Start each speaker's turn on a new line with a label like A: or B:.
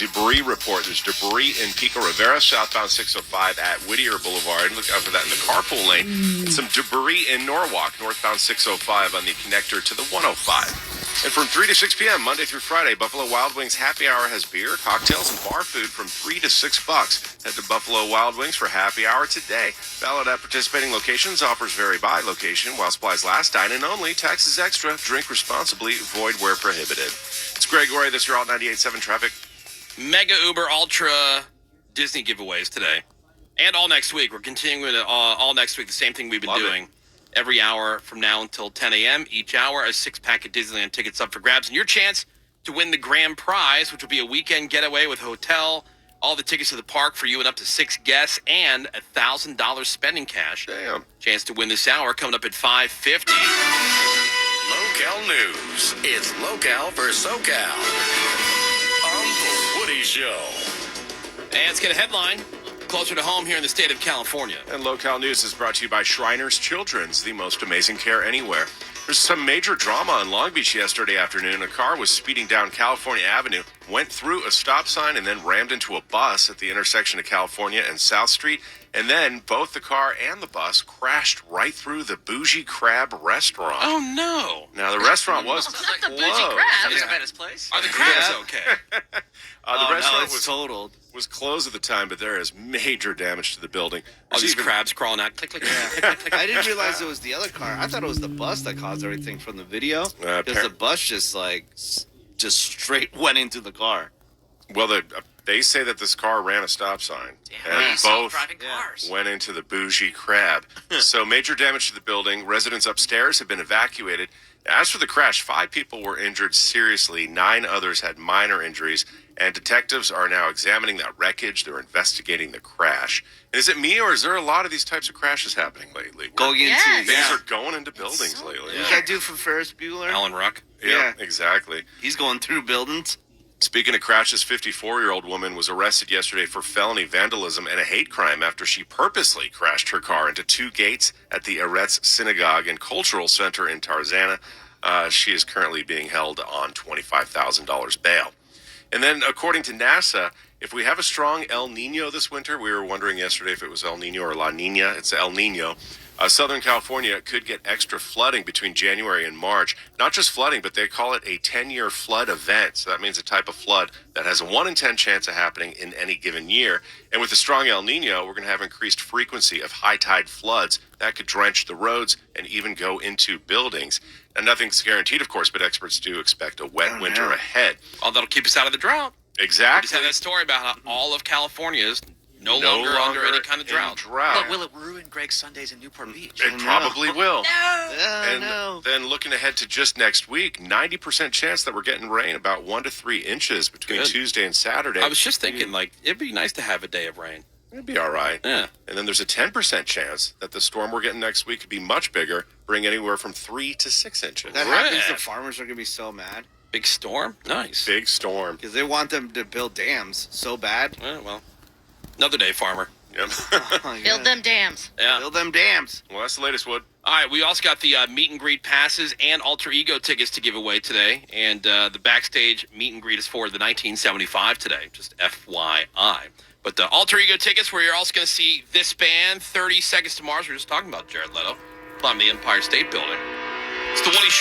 A: debris report. There's debris in Pico Rivera, southbound 605 at Whittier Boulevard. Look out for that in the carpool lane. And some debris in Norwalk, northbound 605 on the connector to the 105. And from 3 to 6 p.m., Monday through Friday, Buffalo Wild Wings Happy Hour has beer, cocktails, and bar food from $3 to $6. Head to Buffalo Wild Wings for Happy Hour today. Valid at participating locations. Offers vary by location. While supplies last. Dine-in only. Taxes extra. Drink responsibly. Void where prohibited. It's Gregory. This is your Alt 98.7 traffic.
B: Mega Uber Ultra Disney giveaways today. And all next week. We're continuing all next week. The same thing we've been doing. Every hour from now until 10 a.m. Each hour, a 6-pack of Disneyland tickets up for grabs. And your chance to win the grand prize, which will be a weekend getaway with hotel, all the tickets to the park for you and up to 6 guests, and $1,000 spending cash.
A: Damn.
B: Chance to win this hour coming up at 5:50.
C: Local news. It's Locale for SoCal on The Woody Show.
B: And let's get a headline closer to home here in the state of California.
A: And Local News is brought to you by Shriners Children's, the most amazing care anywhere. There's some major drama in Long Beach yesterday afternoon. A car was speeding down California Avenue, went through a stop sign, and then rammed into a bus at the intersection of California and South Street. And then both the car and the bus crashed right through the Bougie Crab restaurant.
B: Oh, no.
A: Now, the restaurant was
D: Not
A: closed.
D: the Bougie Crab.
E: Isn't that his place?
B: Are the crabs okay?
A: The restaurant
E: it's totaled.
A: was closed at the time, but there is major damage to the building.
B: All these crabs crawling out. Click, click, click, click, click.
E: I didn't realize it was the other car. I thought it was the bus that caused everything from the video. Because the bus just straight went into the car.
A: Well, they say that this car ran a stop sign. And both
D: Driving cars.
A: went into the Bougie Crab. So major damage to the building. Residents upstairs have been evacuated. As for the crash, 5 people were injured seriously. 9 others had minor injuries. And detectives are now examining that wreckage. They're investigating the crash. And is it me, or is there a lot of these types of crashes happening lately?
D: Yes.
A: Things are going into buildings
D: so
A: lately.
E: Who's that dude from Ferris Bueller?
B: Alan Ruck.
A: Yeah, exactly.
E: He's going through buildings.
A: Speaking of crashes, 54-year-old woman was arrested yesterday for felony vandalism and a hate crime after she purposely crashed her car into 2 gates at the Eretz Synagogue and Cultural Center in Tarzana. She is currently being held on $25,000 bail. And then, according to NASA, if we have a strong El Nino this winter, we were wondering yesterday if it was El Nino or La Nina. It's El Nino. Southern California could get extra flooding between January and March. Not just flooding, but they call it a 10-year flood event. So that means a type of flood that has a 1 in 10 chance of happening in any given year. And with the strong El Nino, we're going to have increased frequency of high tide floods that could drench the roads and even go into buildings. And nothing's guaranteed, of course, but experts do expect a wet winter ahead.
B: Oh, that'll keep us out of the drought.
A: Exactly.
B: We just had that story about how all of California is no longer under any kind of drought.
D: But will it ruin Greg's Sundays in Newport Beach?
A: It probably will.
D: No.
A: Then looking ahead to just next week, 90% chance that we're getting rain, about 1 to 3 inches between Tuesday and Saturday.
B: I was just thinking, it'd be nice to have a day of rain.
A: It'd be all right.
B: Yeah.
A: And then there's a 10% chance that the storm we're getting next week could be much bigger, bring anywhere from 3 to 6 inches.
E: That happens, the farmers are going to be so mad.
B: Big storm? Nice.
A: Big storm.
E: Because they want them to build dams so bad.
B: Well, another day, farmer.
A: Yep.
D: Build them dams.
B: Yeah.
E: Build them dams.
A: Well, that's the latest, Wood.
B: All right, we also got the meet and greet passes and alter ego tickets to give away today. And the backstage meet and greet is for the 1975 today, just FYI. But the alter ego tickets, where you're also going to see this band, 30 Seconds to Mars. We were just talking about Jared Leto, climbing the Empire State Building. It's the Woody Show.